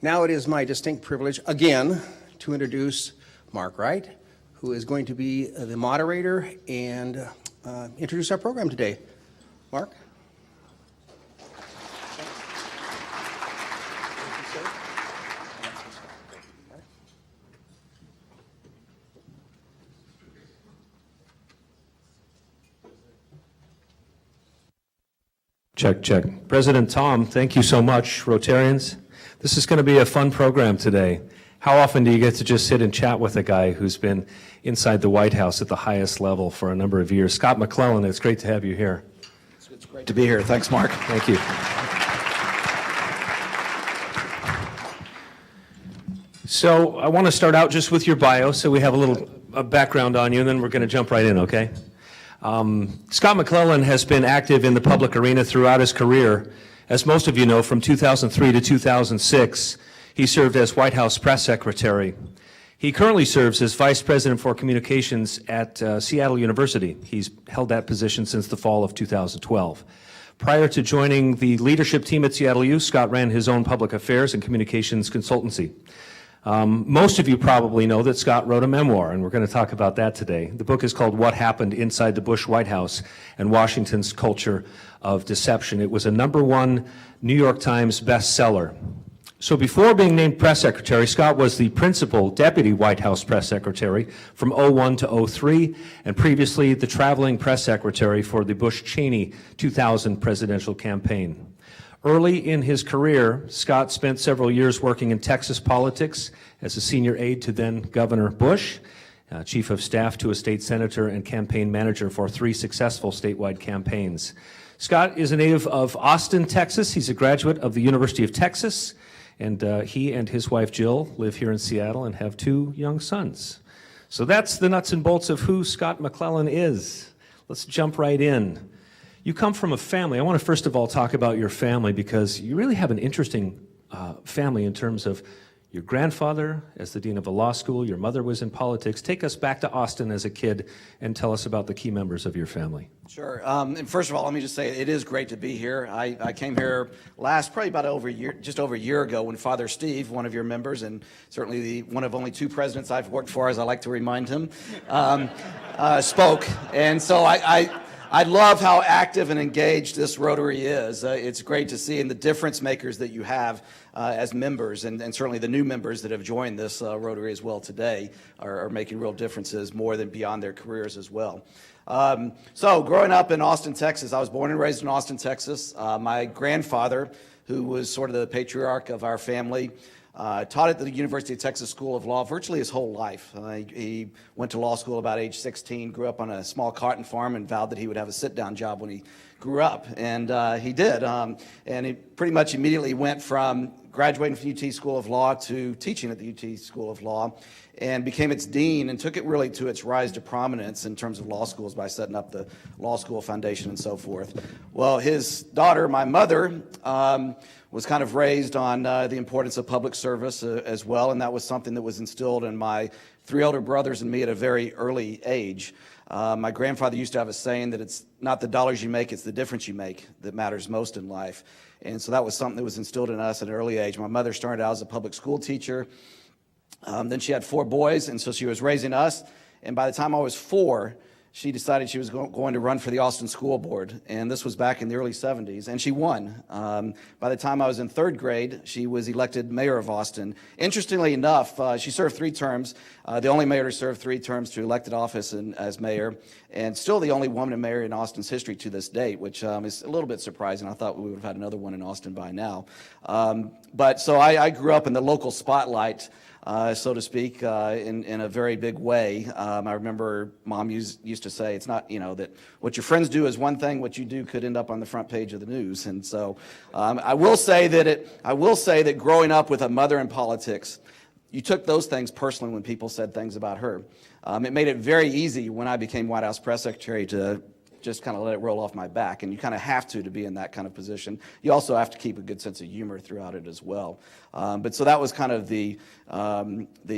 Now it is my distinct privilege again to introduce Mark Wright, who is going to be the moderator and introduce our program today. Mark? Check, check. President Tom, thank you so much, Rotarians. This is going to be a fun program today. How often do you get to just sit and chat with a guy who's been inside the White House at the highest level for a number of years? Scott McClellan, it's great to have you here. It's great to be here. Thanks, Mark. Thank you. So I want to start out just with your bio so we have a little background on you, and then we're going to jump right in, okay? Scott McClellan has been active in the public arena throughout his career. As most of you know, from 2003 to 2006, he served as White House press secretary. He currently serves as vice president for communications at Seattle University. He's held that position since the fall of 2012. Prior to joining the leadership team at Seattle U, Scott ran his own public affairs and communications consultancy. Most of you probably know that Scott wrote a memoir, and we're going to talk about that today. The book is called What Happened Inside the Bush White House and Washington's Culture of Deception. It was a #1 New York Times bestseller. So before being named press secretary, Scott was the principal deputy White House press secretary from 2001 to 2003, and previously the traveling press secretary for the Bush-Cheney 2000 presidential campaign. Early in his career, Scott spent several years working in Texas politics as a senior aide to then Governor Bush, chief of staff to a state senator, and campaign manager for 3 successful statewide campaigns. Scott is a native of Austin, Texas. He's a graduate of the University of Texas, and he and his wife Jill live here in Seattle and have 2 young sons. So that's the nuts and bolts of who Scott McClellan is. Let's jump right in. You come from a family. I want to first of all talk about your family because you really have an interesting family in terms of your grandfather as the dean of a law school, your mother was in politics. Take us back to Austin as a kid and tell us about the key members of your family. Sure. And first of all, let me just say it is great to be here. I came here probably about just over a year ago when Father Steve, one of your members, and certainly one of only 2 presidents I've worked for, as I like to remind him, spoke. And so I love how active and engaged this Rotary is. It's great to see, and the difference makers that you have as members, and certainly the new members that have joined this Rotary as well today are making real differences more than beyond their careers as well. So growing up in Austin, Texas, I was born and raised in Austin, Texas. My grandfather, who was sort of the patriarch of our family, taught at the University of Texas School of Law virtually his whole life. He went to law school about age 16, grew up on a small cotton farm, and vowed that he would have a sit-down job when he grew up. And he did. And he pretty much immediately went from graduating from UT School of Law to teaching at the UT School of Law, and became its dean and took it really to its rise to prominence in terms of law schools by setting up the Law School Foundation and so forth. Well, his daughter, my mother, was kind of raised on the importance of public service as well, and that was something that was instilled in my 3 older brothers and me at a very early age. My grandfather used to have a saying that it's not the dollars you make, it's the difference you make that matters most in life. And so that was something that was instilled in us at an early age. My mother started out as a public school teacher. Then she had 4 boys, and so she was raising us. And by the time I was 4, she decided she was going to run for the Austin School Board, and this was back in the early 70s, and she won. By the time I was in 3rd grade, she was elected mayor of Austin. Interestingly enough, she served 3 terms, the only mayor to serve 3 terms to elected office as mayor, and still the only woman mayor in Austin's history to this date, which is a little bit surprising. I thought we would have had another one in Austin by now. But so I grew up in the local spotlight, so to speak, in a very big way. I remember Mom used to say, it's not, that what your friends do is one thing, what you do could end up on the front page of the news. And so I will say that growing up with a mother in politics, you took those things personally when people said things about her. It made it very easy when I became White House press secretary to just kind of let it roll off my back, and you kind of have to be in that kind of position. You also have to keep a good sense of humor throughout it as well. But so that was kind of the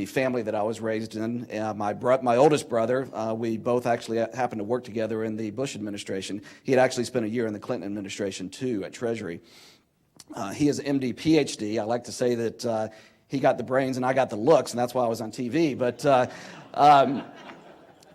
family that I was raised in. My oldest brother, we both actually happened to work together in the Bush administration. He had actually spent a year in the Clinton administration too at Treasury. He is MD, PhD. I like to say that he got the brains and I got the looks, and that's why I was on TV. But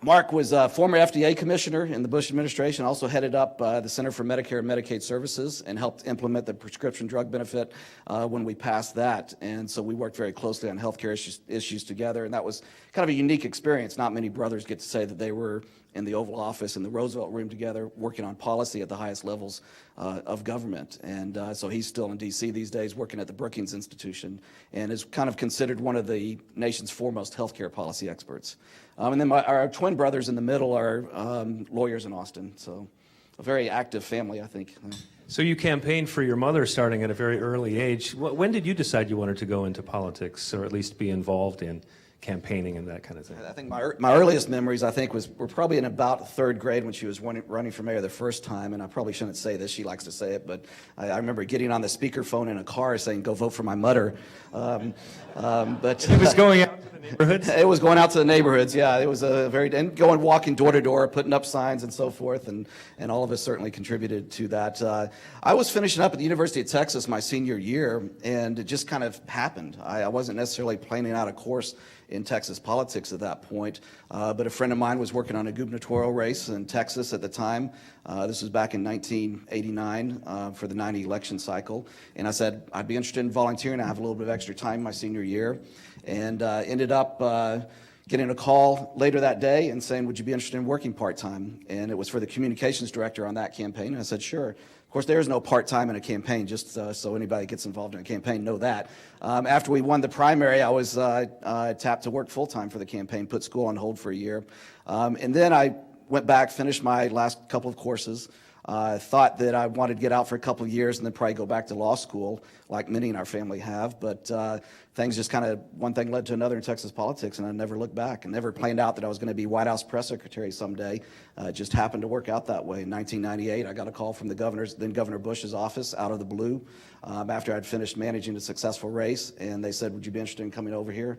Mark was a former FDA commissioner in the Bush administration, also headed up the Center for Medicare and Medicaid Services and helped implement the prescription drug benefit when we passed that. And so we worked very closely on healthcare issues together, and that was kind of a unique experience. Not many brothers get to say that they were in the Oval Office in the Roosevelt Room together working on policy at the highest levels of government. And so he's still in D.C. these days working at the Brookings Institution and is kind of considered one of the nation's foremost healthcare policy experts. And then our twin brothers in the middle are lawyers in Austin. So a very active family, I think. So you campaigned for your mother starting at a very early age. When did you decide you wanted to go into politics, or at least be involved in campaigning and that kind of thing? I think my earliest memories, I think, were probably in about third grade when she was running for mayor the first time. And I probably shouldn't say this; she likes to say it, but I remember getting on the speakerphone in a car saying, "Go vote for my mother." But It was going out to the neighborhoods? It was going out to the neighborhoods. Yeah, it was and going walking door to door, putting up signs and so forth, and all of us certainly contributed to that. I was finishing up at the University of Texas my senior year, and it just kind of happened. I wasn't necessarily planning out a course in Texas politics at that point, but a friend of mine was working on a gubernatorial race in Texas at the time. This was back in 1989 for the 90 election cycle, and I said I'd be interested in volunteering. I have a little bit of extra time my senior year, and ended up getting a call later that day and saying, would you be interested in working part-time? And it was for the communications director on that campaign, and I said, sure. Of course, there is no part-time in a campaign, just so anybody that gets involved in a campaign know that. After we won the primary, I was tapped to work full-time for the campaign, put school on hold for a year. And then I went back, finished my last couple of courses, thought that I wanted to get out for a couple of years and then probably go back to law school, like many in our family have. But things just kind of, one thing led to another in Texas politics, and I never looked back. I never planned out that I was going to be White House press secretary someday. It just happened to work out that way. In 1998, I got a call from then Governor Bush's office out of the blue after I'd finished managing a successful race, and they said, would you be interested in coming over here?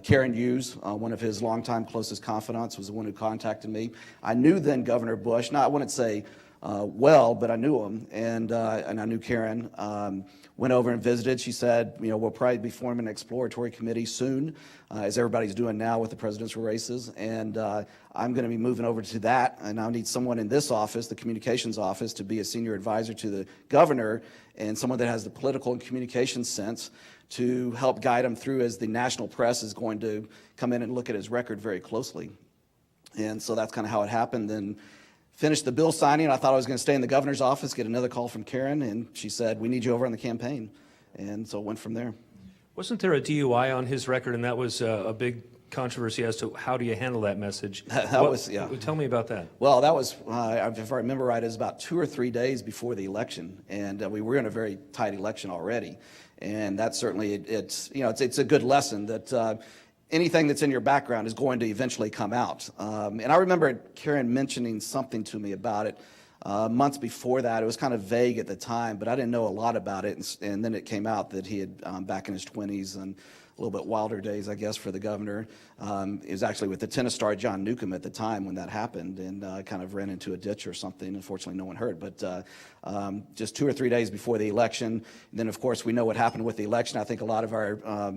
Karen Hughes, one of his longtime closest confidants, was the one who contacted me. I knew then Governor Bush. Now, I wouldn't say well, but I knew him, and I knew Karen. Went over and visited. She said, we'll probably be forming an exploratory committee soon, as everybody's doing now with the presidential races, and I'm going to be moving over to that, and I'll need someone in this office, the communications office, to be a senior advisor to the governor, and someone that has the political and communications sense to help guide him through as the national press is going to come in and look at his record very closely. And so that's kind of how it happened. Then finished the bill signing. I thought I was going to stay in the governor's office, get another call from Karen, and she said, we need you over on the campaign. And so it went from there. Wasn't there a DUI on his record, and that was a big controversy as to how do you handle that message? Yeah. Tell me about that. Well, that was, if I remember right, it was about 2 or 3 days before the election, and we were in a very tight election already. And that certainly, it's a good lesson that anything that's in your background is going to eventually come out. And I remember Karen mentioning something to me about it months before that. It was kind of vague at the time, but I didn't know a lot about it. And then it came out that he had, back in his 20s and a little bit wilder days, I guess, for the governor. It was actually with the tennis star John Newcomb at the time when that happened, and kind of ran into a ditch or something. Unfortunately, no one heard. But just 2 or 3 days before the election. And then, of course, we know what happened with the election. I think a lot of our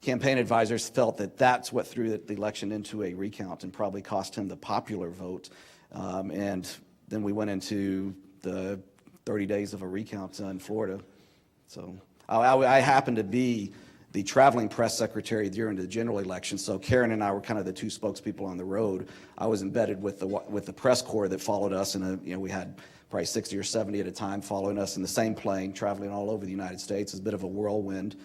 campaign advisors felt that that's what threw the election into a recount and probably cost him the popular vote. And then we went into the 30 days of a recount in Florida. So I happened to be the traveling press secretary during the general election, so Karen and I were kind of the two spokespeople on the road. I was embedded with the press corps that followed us, and we had probably 60 or 70 at a time following us in the same plane, traveling all over the United States. It's a bit of a whirlwind.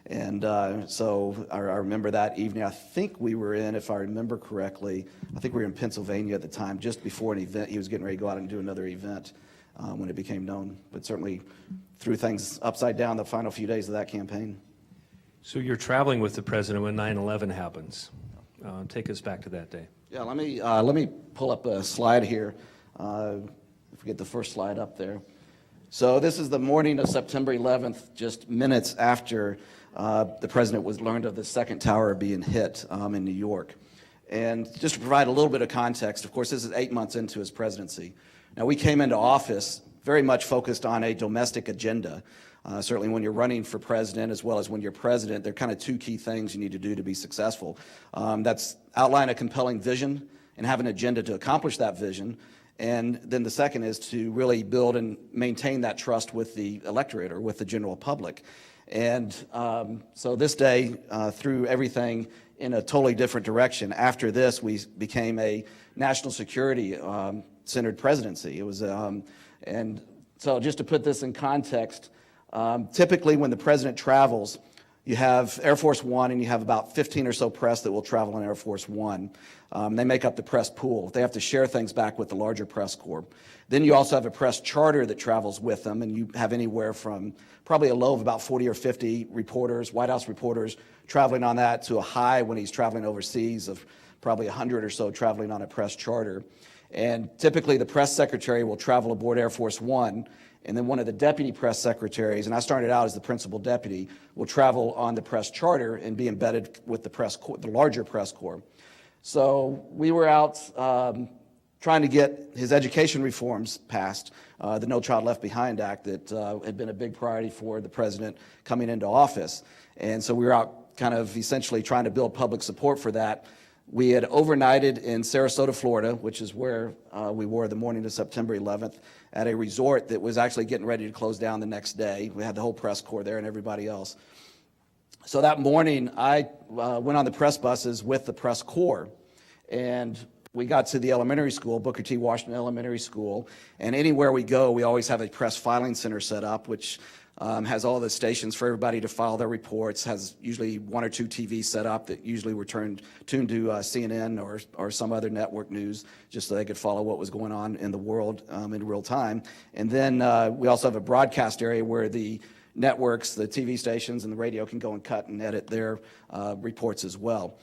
And so I remember that evening, I think we were in, if I remember correctly, I think we were in Pennsylvania at the time, just before an event. He was getting ready to go out and do another event when it became known, but certainly threw things upside down the final few days of that campaign. So you're traveling with the president when 9/11 happens. Take us back to that day. Yeah, let me pull up a slide here. If we get the first slide up there. So this is the morning of September 11th, just minutes after the president was learned of the second tower being hit in New York. And just to provide a little bit of context, of course, this is 8 months into his presidency. Now, we came into office very much focused on a domestic agenda. Certainly when you're running for president as well as when you're president, there are kind of two key things you need to do to be successful. That's outline a compelling vision and have an agenda to accomplish that vision. And then the second is to really build and maintain that trust with the electorate or with the general public. And so this day threw everything in a totally different direction. After this, we became a national security centered presidency. It was, and so just to put this in context, typically when the president travels, you have Air Force One and you have about 15 or so press that will travel in Air Force One. They make up the press pool. They have to share things back with the larger press corps. Then you also have a press charter that travels with them, and you have anywhere from probably a low of about 40 or 50 reporters, White House reporters, traveling on that to a high when he's traveling overseas of probably 100 or so traveling on a press charter. And typically the press secretary will travel aboard Air Force One, and then one of the deputy press secretaries, and I started out as the principal deputy, will travel on the press charter and be embedded with the press corps, the larger press corps. So we were out trying to get his education reforms passed, the No Child Left Behind Act that had been a big priority for the president coming into office. And so we were out kind of essentially trying to build public support for that. We had overnighted in Sarasota, Florida, which is where we were the morning of September 11th, at a resort that was actually getting ready to close down the next day. We had the whole press corps there and everybody else. So that morning, I went on the press buses with the press corps, and we got to the elementary school, Booker T. Washington Elementary School, and anywhere we go, we always have a press filing center set up, which has all the stations for everybody to file their reports, has usually one or two TVs set up that usually were tuned to CNN or some other network news, just so they could follow what was going on in the world in real time. And then we also have a broadcast area where the networks, the TV stations and the radio can go and cut and edit their reports as well.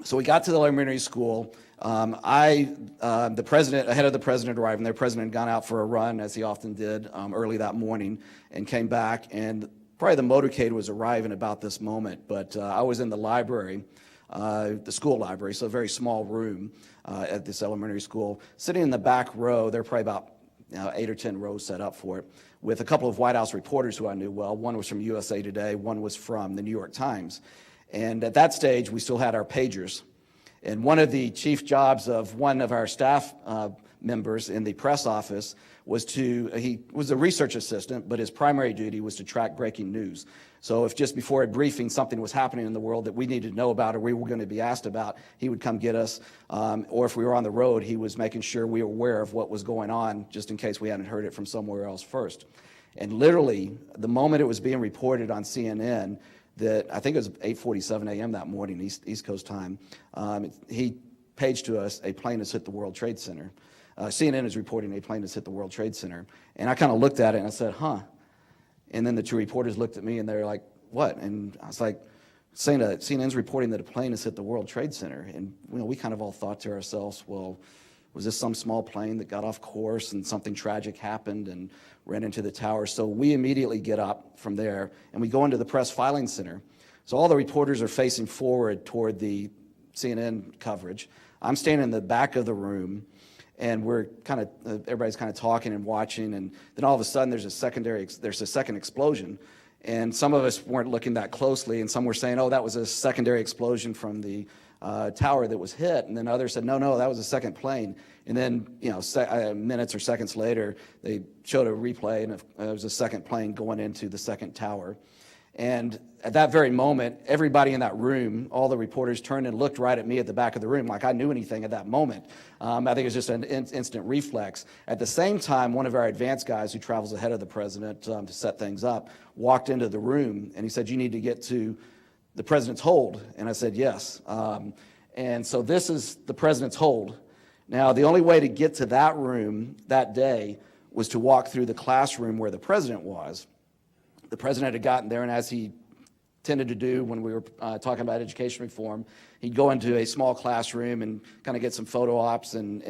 So we got to the elementary school. The president, ahead of the president arriving, their president had gone out for a run, as he often did, early that morning, and came back. And probably the motorcade was arriving about this moment. But I was in the library, the school library, so a very small room at this elementary school, sitting in the back row. There were probably about 8 or 10 rows set up for it, with a couple of White House reporters who I knew well. One was from USA Today, one was from the New York Times. And at that stage, we still had our pagers. And one of the chief jobs of one of our staff members in the press office was he was a research assistant, but his primary duty was to track breaking news. So if just before a briefing something was happening in the world that we needed to know about or we were going to be asked about, he would come get us. Or if we were on the road, he was making sure we were aware of what was going on, just in case we hadn't heard it from somewhere else first. And literally, the moment it was being reported on CNN, that I think it was 8:47 a.m. that morning, East Coast time, he paged to us, a plane has hit the World Trade Center. CNN is reporting a plane has hit the World Trade Center. And I kind of looked at it and I said, huh. And then the two reporters looked at me and they're like, what? And I was like, saying that CNN's reporting that a plane has hit the World Trade Center. And we kind of all thought to ourselves, well, was this some small plane that got off course and something tragic happened and ran into the tower? So we immediately get up from there and we go into the press filing center. So all the reporters are facing forward toward the CNN coverage. I'm standing in the back of the room, and we're everybody's kind of talking and watching, and then all of a sudden there's a second explosion. And some of us weren't looking that closely, and some were saying, oh, that was a secondary explosion from the tower that was hit. And then others said, no, that was a second plane. And then, minutes or seconds later, they showed a replay, and it was a second plane going into the second tower. And at that very moment, everybody in that room, all the reporters turned and looked right at me at the back of the room like I knew anything at that moment. I think it was just an instant reflex. At the same time, one of our advanced guys who travels ahead of the president to set things up walked into the room, and he said, you need to get to the president's hold. And I said, yes. And so this is the president's hold. Now, the only way to get to that room that day was to walk through the classroom where the president was. The president had gotten there, and as he tended to do when we were talking about education reform, he'd go into a small classroom and kind of get some photo ops, and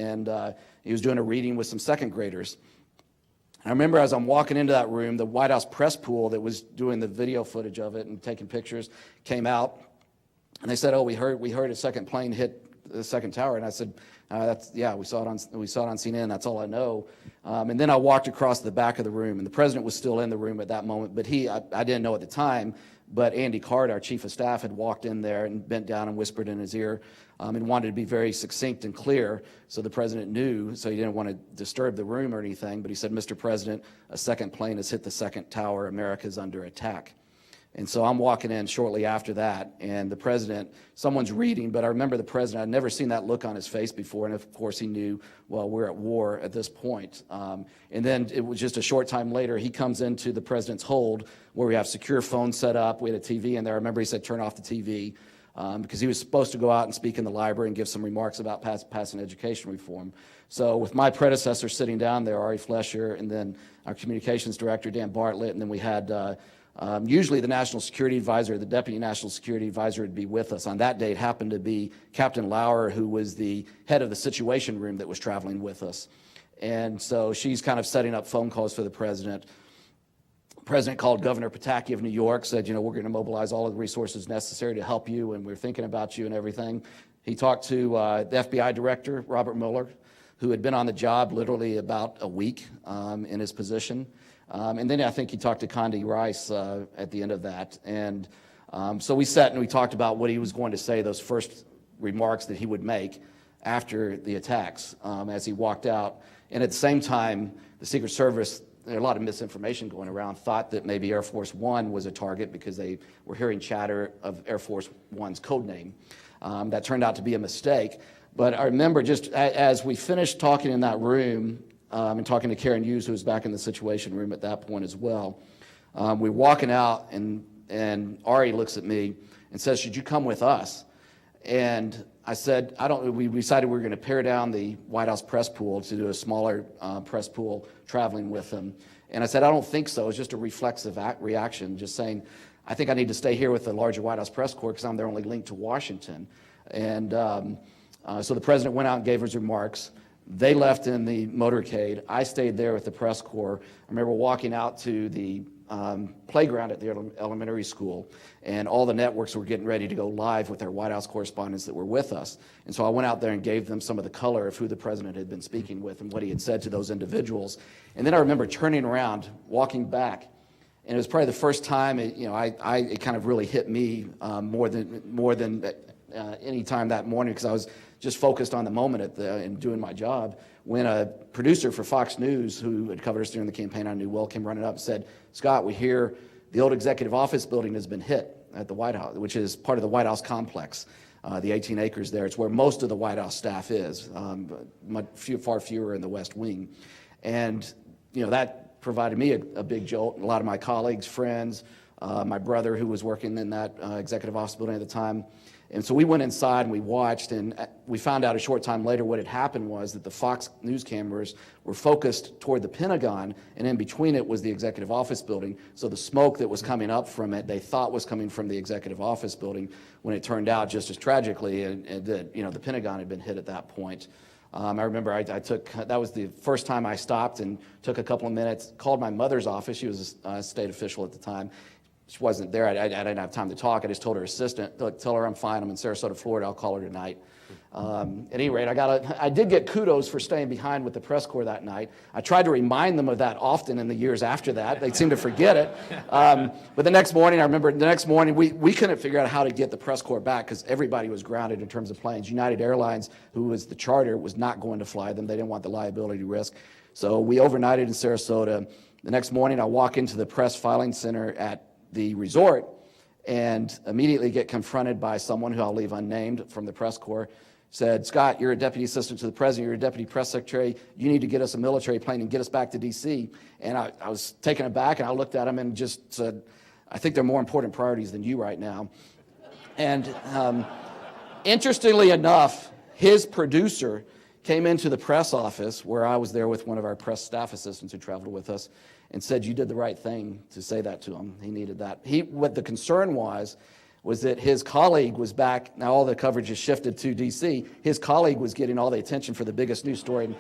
he was doing a reading with some second graders. I remember as I'm walking into that room, the White House press pool that was doing the video footage of it and taking pictures came out, and they said, oh, we heard a second plane hit the second tower? And I said, we saw it on CNN. That's all I know. And then I walked across the back of the room, and the president was still in the room at that moment, but I didn't know at the time, but Andy Card, our chief of staff, had walked in there and bent down and whispered in his ear, and wanted to be very succinct and clear, so the president knew, so he didn't want to disturb the room or anything, but he said, Mr. President, a second plane has hit the second tower. America's under attack. And so I'm walking in shortly after that, and the president, someone's reading, but I remember the president, I'd never seen that look on his face before, and of course he knew, well, we're at war at this point. And then it was just a short time later, he comes into the president's hold, where we have secure phones set up, we had a TV in there. I remember he said, turn off the TV, because he was supposed to go out and speak in the library and give some remarks about passing education reform. So with my predecessor sitting down there, Ari Flesher, and then our communications director, Dan Bartlett, and then we had usually the National Security Advisor, the Deputy National Security Advisor would be with us. On that day, it happened to be Captain Lauer, who was the head of the Situation Room that was traveling with us. And so she's kind of setting up phone calls for the president. The president called Governor Pataki of New York, said, we're going to mobilize all of the resources necessary to help you, and we're thinking about you and everything. He talked to the FBI director, Robert Mueller, who had been on the job literally about a week in his position. And then I think he talked to Condi Rice at the end of that. And so we sat and we talked about what he was going to say, those first remarks that he would make after the attacks as he walked out. And at the same time, the Secret Service, there are a lot of misinformation going around, thought that maybe Air Force One was a target because they were hearing chatter of Air Force One's code name. That turned out to be a mistake. But I remember just as we finished talking in that room, and talking to Karen Hughes, who was back in the Situation Room at that point as well. We're walking out, and Ari looks at me and says, should you come with us? And I said, we decided we were going to pare down the White House press pool to do a smaller press pool traveling with them. And I said, I don't think so. It's just a reflexive reaction, just saying, I think I need to stay here with the larger White House press corps because I'm their only link to Washington. And so the president went out and gave his remarks. They left in the motorcade. I stayed there with the press corps. I remember walking out to the playground at the elementary school, and all the networks were getting ready to go live with their White House correspondents that were with us. And so I went out there and gave them some of the color of who the president had been speaking with and what he had said to those individuals. And then I remember turning around, walking back, and it was probably the first time it kind of really hit me more than any time that morning, because I was just focused on the moment and doing my job, when a producer for Fox News who had covered us during the campaign, I knew well, came running up and said, Scott, we hear the old executive office building has been hit at the White House, which is part of the White House complex, the 18 acres there. It's where most of the White House staff is, far fewer in the West Wing. And that provided me a big jolt. A lot of my colleagues, friends, my brother who was working in that executive office building at the time. And so we went inside and we watched, and we found out a short time later what had happened was that the Fox News cameras were focused toward the Pentagon, and in between it was the executive office building. So the smoke that was coming up from it, they thought was coming from the executive office building, when it turned out just as tragically that the Pentagon had been hit at that point. I remember that was the first time I stopped and took a couple of minutes, called my mother's office. She was a state official at the time. She wasn't there. I didn't have time to talk. I just told her assistant, look, tell her I'm fine. I'm in Sarasota, Florida. I'll call her tonight. At any rate, I did get kudos for staying behind with the press corps that night. I tried to remind them of that often in the years after that. They seemed to forget it. But the next morning, I remember we couldn't figure out how to get the press corps back because everybody was grounded in terms of planes. United Airlines, who was the charter, was not going to fly them. They didn't want the liability risk. So we overnighted in Sarasota. The next morning, I walk into the press filing center at the resort and immediately get confronted by someone who I'll leave unnamed from the press corps. Said, Scott, you're a deputy assistant to the president, you're a deputy press secretary, you need to get us a military plane and get us back to D.C. And I was taken aback, and I looked at him and just said, I think there are more important priorities than you right now. And interestingly enough, his producer came into the press office where I was there with one of our press staff assistants who traveled with us and said, you did the right thing to say that to him. He needed that. What the concern was that his colleague was back. Now all the coverage has shifted to D.C. His colleague was getting all the attention for the biggest news story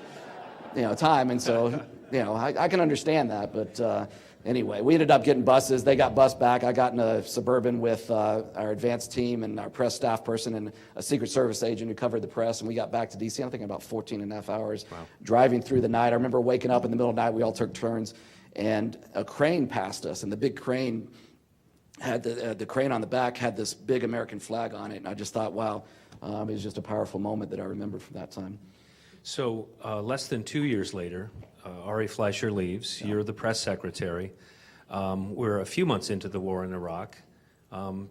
in time. And so, I can understand that. But Anyway, we ended up getting buses. They got bused back. I got in a Suburban with our advanced team and our press staff person and a Secret Service agent who covered the press, and we got back to D.C., I think, in about 14 and a half hours, driving through the night. I remember waking up in the middle of the night. We all took turns, and a crane passed us, and the big crane had the crane on the back had this big American flag on it, and I just thought, wow, it was just a powerful moment that I remember from that time. So less than 2 years later, Ari Fleischer leaves. You're the press secretary. We're a few months into the war in Iraq.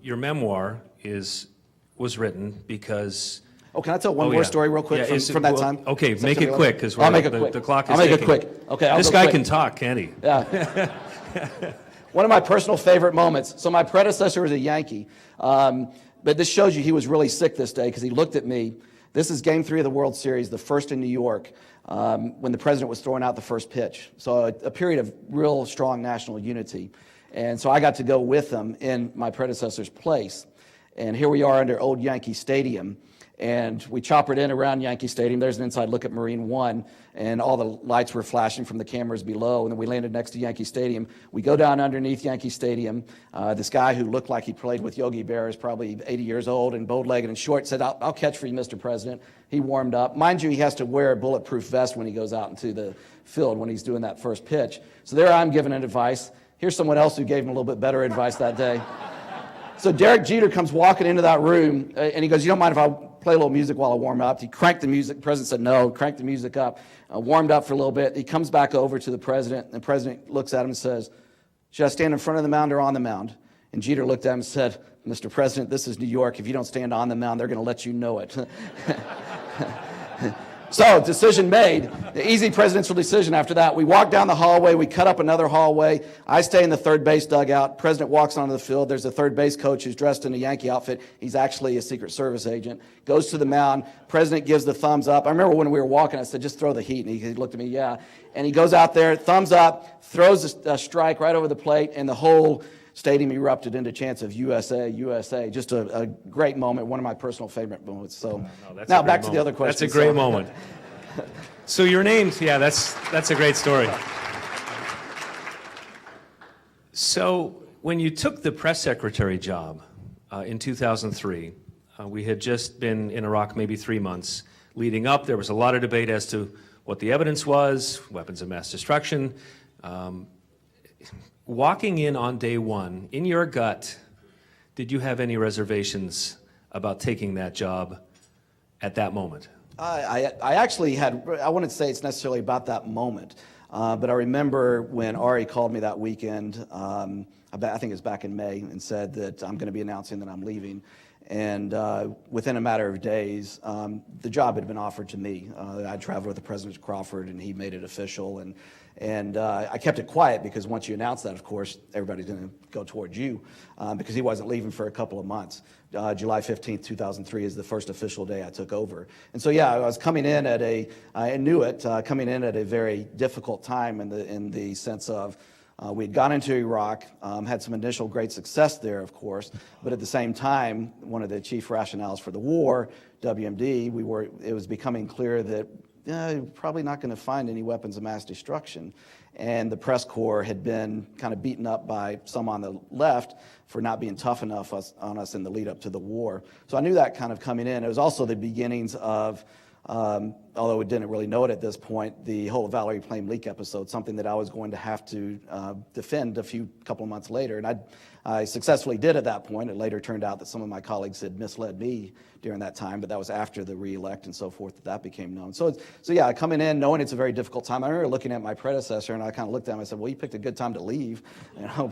Your memoir was written because... Oh, can I tell one more story real quick from that time? Okay, make it quick because I'll make it quick. The clock is I'll make ticking. it quick. Okay, I'll This go guy quick. can talk, can't he? Yeah. One of my personal favorite moments. So my predecessor was a Yankee, but this shows you he was really sick this day because he looked at me. This is Game 3 of the World Series, the first in New York, when the president was throwing out the first pitch. So a period of real strong national unity. And so I got to go with him in my predecessor's place. And here we are under old Yankee Stadium. And we choppered in around Yankee Stadium. There's an inside look at Marine One, and all the lights were flashing from the cameras below. And then we landed next to Yankee Stadium. We go down underneath Yankee Stadium. This guy who looked like he played with Yogi Berra is probably 80 years old and bow-legged and short said, I'll catch for you, Mr. President. He warmed up. Mind you, he has to wear a bulletproof vest when he goes out into the field when he's doing that first pitch. So there I'm giving advice. Here's someone else who gave him a little bit better advice that day. So Derek Jeter comes walking into that room, and he goes, you don't mind if I play a little music while I warm up? He cranked the music. The president said no, cranked the music up, warmed up for a little bit. He comes back over to the president, and the president looks at him and says, should I stand in front of the mound or on the mound? And Jeter looked at him and said, Mr. President, this is New York. If you don't stand on the mound, they're going to let you know it. So, decision made. The easy presidential decision after that. We walk down the hallway. We cut up another hallway. I stay in the third base dugout. President walks onto the field. There's a third base coach who's dressed in a Yankee outfit. He's actually a Secret Service agent. Goes to the mound. President gives the thumbs up. I remember when we were walking, I said, just throw the heat. And he looked at me, yeah. And he goes out there, thumbs up, throws a strike right over the plate, and the whole stadium erupted into chants of USA, USA. Just a great moment, one of my personal favorite moments. So now back to the other question. That's a great moment. So your name's, yeah, that's a great story. So when you took the press secretary job in 2003, we had just been in Iraq maybe 3 months. Leading up, there was a lot of debate as to what the evidence was, weapons of mass destruction. Walking in on day one, in your gut, did you have any reservations about taking that job at that moment? I actually had, I wouldn't say it's necessarily about that moment, but I remember when Ari called me that weekend, I think it was back in May, and said that I'm going to be announcing that I'm leaving. And within a matter of days, the job had been offered to me. I traveled with the President Crawford, and he made it official. And I kept it quiet because once you announce that, of course, everybody's going to go towards you because he wasn't leaving for a couple of months. July 15th, 2003 is the first official day I took over. And so, yeah, I was coming in at I knew it, coming in at a very difficult time in the sense of we had gone into Iraq, had some initial great success there, of course, but at the same time, one of the chief rationales for the war, WMD, it was becoming clear that probably not going to find any weapons of mass destruction. And the press corps had been kind of beaten up by some on the left for not being tough enough on us in the lead up to the war. So I knew that kind of coming in. It was also the beginnings of, although we didn't really know it at this point, the whole Valerie Plame leak episode, something that I was going to have to defend a couple of months later. And I successfully did at that point. It later turned out that some of my colleagues had misled me during that time, but that was after the re-elect and so forth that became known. So yeah, coming in, knowing it's a very difficult time. I remember looking at my predecessor, and I kind of looked at him and I said, well, you picked a good time to leave,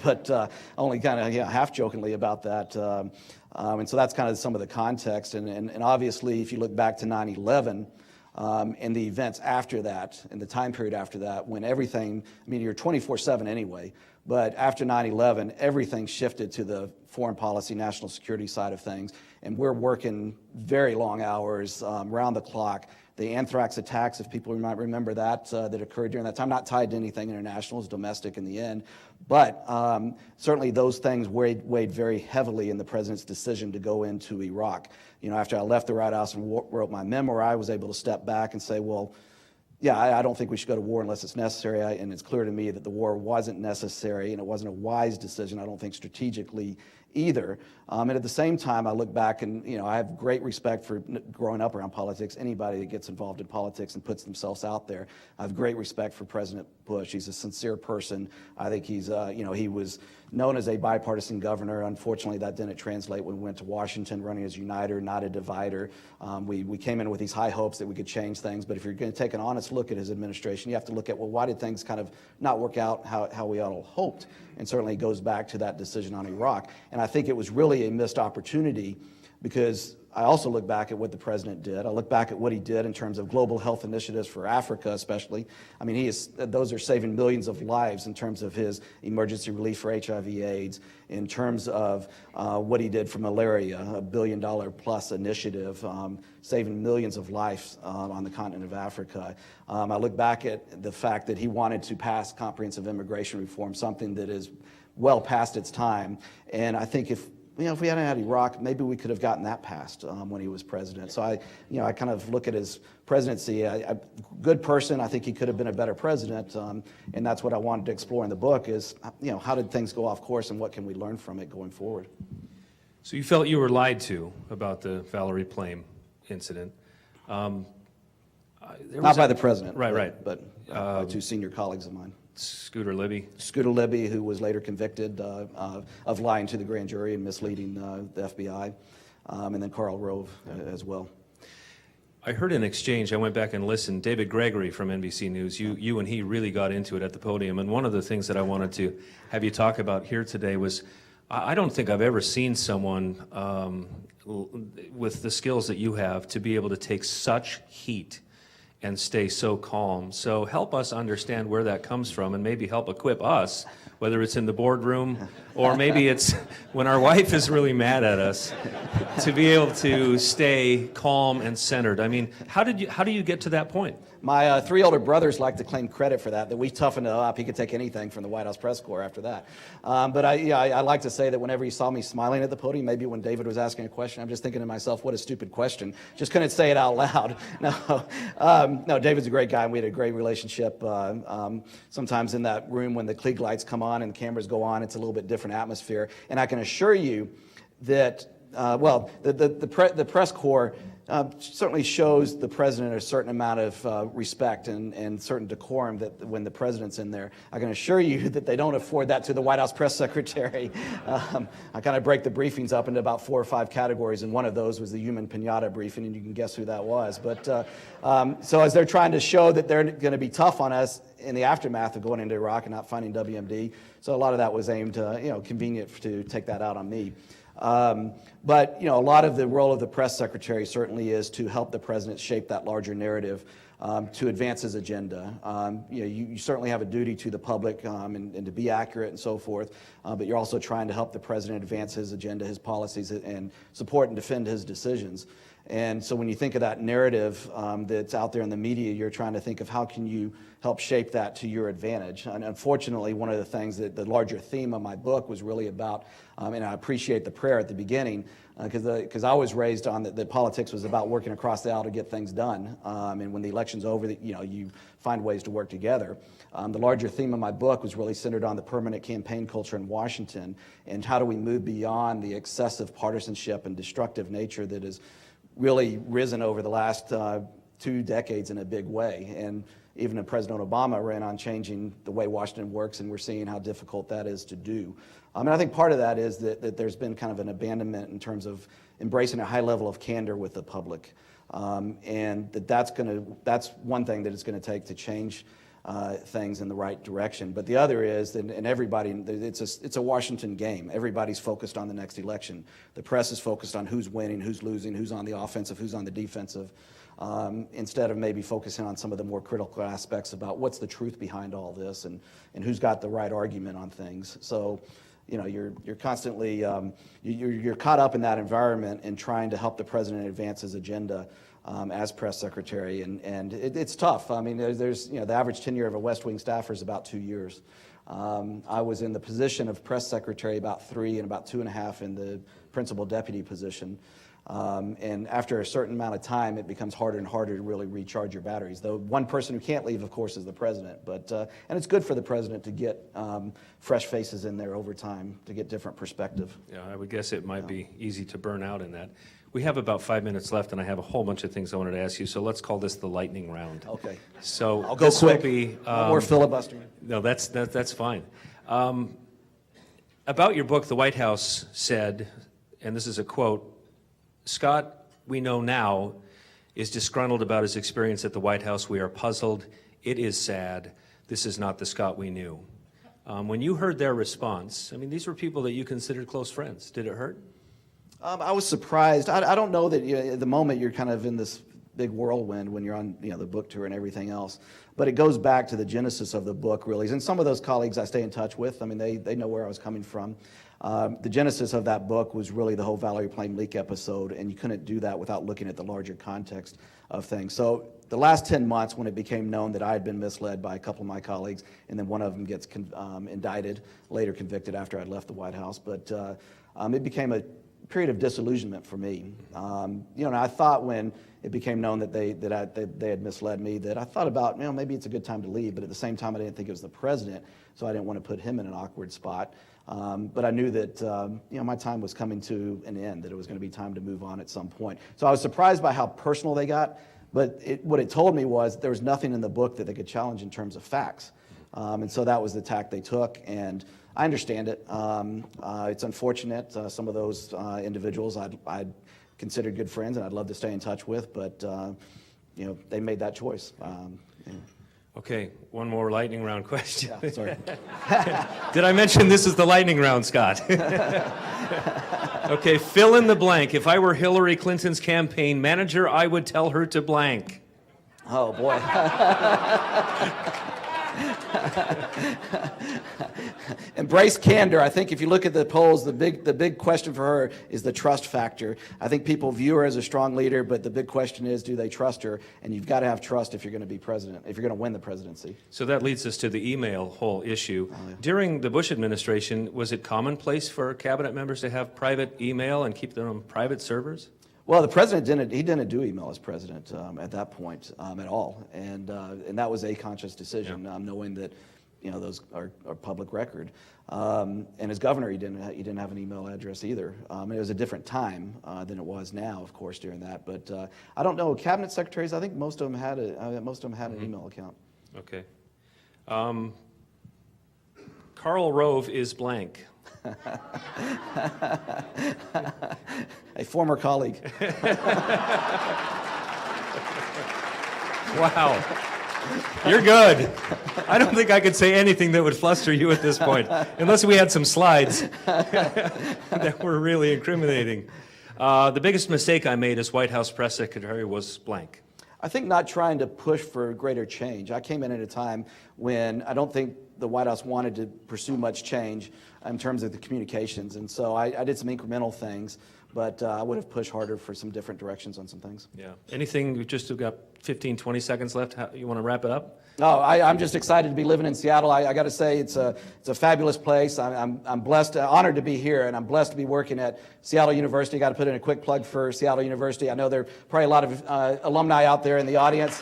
but only kind of half jokingly about that. And so that's kind of some of the context. And obviously, if you look back to 9/11, and the events after that, and the time period after that, when everything, I mean, you're 24/7 anyway, but after 9/11, everything shifted to the foreign policy, national security side of things, and we're working very long hours, round the clock. The anthrax attacks, if people might remember that, that occurred during that time, not tied to anything international, it was domestic in the end. But certainly those things weighed very heavily in the president's decision to go into Iraq. After I left the White House and wrote my memoir, I was able to step back and say, well, yeah, I don't think we should go to war unless it's necessary, and it's clear to me that the war wasn't necessary, and it wasn't a wise decision, I don't think, strategically either. And at the same time, I look back and, I have great respect for growing up around politics. Anybody that gets involved in politics and puts themselves out there, I have great respect for President Bush. He's a sincere person. I think he's, he was known as a bipartisan governor. Unfortunately, that didn't translate when we went to Washington, running as a uniter, not a divider. We came in with these high hopes that we could change things, but if you're going to take an honest look at his administration, you have to look at, well, why did things kind of not work out how we all hoped? And certainly it goes back to that decision on Iraq. And I think it was really a missed opportunity, because I also look back at what the president did. I look back at what he did in terms of global health initiatives for Africa, especially. I mean, those are saving millions of lives in terms of his emergency relief for HIV/AIDS, in terms of what he did for malaria, $1 billion plus initiative, saving millions of lives on the continent of Africa. I look back at the fact that he wanted to pass comprehensive immigration reform, something that is well past its time. And I think if we hadn't had Iraq, maybe we could have gotten that passed when he was president. So I kind of look at his presidency. A good person. I think he could have been a better president, and that's what I wanted to explore in the book. Is how did things go off course, and what can we learn from it going forward? So you felt you were lied to about the Valerie Plame incident. Not by the president, right. but by two senior colleagues of mine. Scooter Libby. Scooter Libby, who was later convicted of lying to the grand jury and misleading the FBI, and then Karl Rove as well. I heard an exchange. I went back and listened. David Gregory from NBC News, you and he really got into it at the podium. And one of the things that I wanted to have you talk about here today was, I don't think I've ever seen someone with the skills that you have to be able to take such heat and stay so calm. So help us understand where that comes from, and maybe help equip us, whether it's in the boardroom or maybe it's when our wife is really mad at us, to be able to stay calm and centered. I mean, how do you get to that point? My three older brothers like to claim credit for that we toughened him up. He could take anything from the White House press corps after that. But I like to say that whenever you saw me smiling at the podium, maybe when David was asking a question, I'm just thinking to myself, what a stupid question. Just couldn't say it out loud. No, David's a great guy, and we had a great relationship. Sometimes in that room when the Klieg lights come on and the cameras go on, it's a little bit different atmosphere. And I can assure you that, the press corps certainly shows the president a certain amount of respect and certain decorum that when the president's in there. I can assure you that they don't afford that to the White House press secretary. I kind of break the briefings up into about 4 or 5 categories, and one of those was the human pinata briefing, and you can guess who that was. But so as they're trying to show that they're going to be tough on us in the aftermath of going into Iraq and not finding WMD, so a lot of that was aimed, convenient to take that out on me. But a lot of the role of the press secretary certainly is to help the president shape that larger narrative, to advance his agenda. You certainly have a duty to the public and to be accurate and so forth, but you're also trying to help the president advance his agenda, his policies, and support and defend his decisions. And so when you think of that narrative that's out there in the media, you're trying to think of how can you help shape that to your advantage. And unfortunately, one of the things that the larger theme of my book was really about, and I appreciate the prayer at the beginning, because I was raised on that politics was about working across the aisle to get things done. And when the election's over, you find ways to work together. The larger theme of my book was really centered on the permanent campaign culture in Washington, and how do we move beyond the excessive partisanship and destructive nature that is really risen over the last 2 decades in a big way. And even President Obama ran on changing the way Washington works, and we're seeing how difficult that is to do. And I think part of that is that there's been kind of an abandonment in terms of embracing a high level of candor with the public. And that's one thing that it's going to take to change things in the right direction. But the other is, and everybody, it's a Washington game. Everybody's focused on the next election. The press is focused on who's winning, who's losing, who's on the offensive, who's on the defensive, instead of maybe focusing on some of the more critical aspects about what's the truth behind all this and who's got the right argument on things. So, you're constantly, you're caught up in that environment and trying to help the president advance his agenda as press secretary, and it's tough. I mean, there's the average tenure of a West Wing staffer is about 2 years. I was in the position of press secretary about 3 and about 2.5 in the principal deputy position. And after a certain amount of time, it becomes harder and harder to really recharge your batteries. The one person who can't leave, of course, is the president. And it's good for the president to get fresh faces in there over time to get different perspective. Yeah, I would guess it might be easy to burn out in that. We have about 5 minutes left, and I have a whole bunch of things I wanted to ask you, so let's call this the lightning round. Okay. So I'll go this will quick. be, No more filibustering. No, that's fine. About your book, the White House said, and this is a quote, "Scott, we know now, is disgruntled about his experience at the White House. We are puzzled. It is sad. This is not the Scott we knew." When you heard their response, I mean, these were people that you considered close friends. Did it hurt? I was surprised. I don't know that at the moment you're kind of in this big whirlwind when you're on the book tour and everything else. But it goes back to the genesis of the book, really. And some of those colleagues I stay in touch with. I mean, they know where I was coming from. The genesis of that book was really the whole Valerie Plame leak episode, and you couldn't do that without looking at the larger context of things. So the last 10 months, when it became known that I had been misled by a couple of my colleagues, and then one of them gets indicted, later convicted after I'd left the White House, but it became a period of disillusionment for me. And I thought when it became known that they had misled me, that I thought about, maybe it's a good time to leave, but at the same time I didn't think it was the president, so I didn't want to put him in an awkward spot. But I knew that my time was coming to an end, that it was going to be time to move on at some point. So I was surprised by how personal they got, but what it told me was there was nothing in the book that they could challenge in terms of facts. And so that was the tack they took, and I understand it. It's unfortunate. Some of those individuals I'd considered good friends and I'd love to stay in touch with, but they made that choice. Okay, one more lightning round question. Yeah, sorry. Did I mention this is the lightning round, Scott? Okay, fill in the blank. If I were Hillary Clinton's campaign manager, I would tell her to blank. Oh, boy. Embrace candor. I think if you look at the polls, the big question for her is the trust factor. I think people view her as a strong leader, but the big question is, do they trust her? And you've got to have trust if you're going to be president, if you're going to win the presidency. So that leads us to the email whole issue. Oh, yeah. During the Bush administration, was it commonplace for cabinet members to have private email and keep their own private servers? Well, the president didn't do email as president at that point at all, and that was a conscious decision, knowing that those are public record. And as governor, he didn't have an email address either. It was a different time than it was now, of course, during that. But I don't know, cabinet secretaries. I think most of them had an email account. Okay. Karl Rove is blank. A former colleague. Wow. You're good. I don't think I could say anything that would fluster you at this point, unless we had some slides that were really incriminating. The biggest mistake I made as White House press secretary was blank. I think not trying to push for greater change. I came in at a time when I don't think the White House wanted to pursue much change in terms of the communications. And so I did some incremental things, but I would have pushed harder for some different directions on some things. Yeah. Anything? We've just got 15, 20 seconds left. You want to wrap it up? No, I'm just excited to be living in Seattle. I got to say, it's a fabulous place. I'm blessed, honored to be here, and I'm blessed to be working at Seattle University. Got to put in a quick plug for Seattle University. I know there are probably a lot of alumni out there in the audience.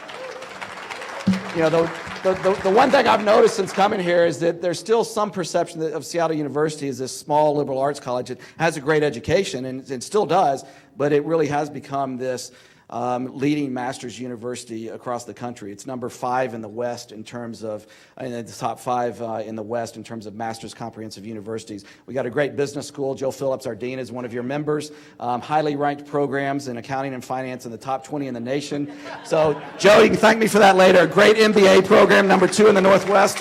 The one thing I've noticed since coming here is that there's still some perception of Seattle University as this small liberal arts college. It has a great education, and it still does, but it really has become this leading master's university across the country. It's number 5 in the West in terms of, in the top 5 in the West in terms of master's comprehensive universities. We got a great business school. Joe Phillips, our dean, is one of your members. Highly ranked programs in accounting and finance in the top 20 in the nation. So, Joe, you can thank me for that later. A great MBA program, number 2 in the Northwest.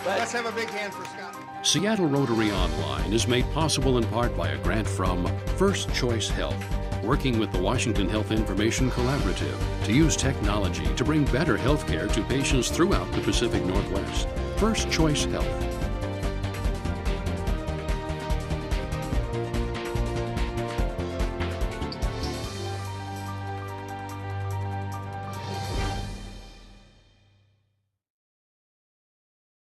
Let's have a big hand for Scott. Seattle Rotary Online is made possible in part by a grant from First Choice Health, working with the Washington Health Information Collaborative to use technology to bring better health care to patients throughout the Pacific Northwest. First Choice Health.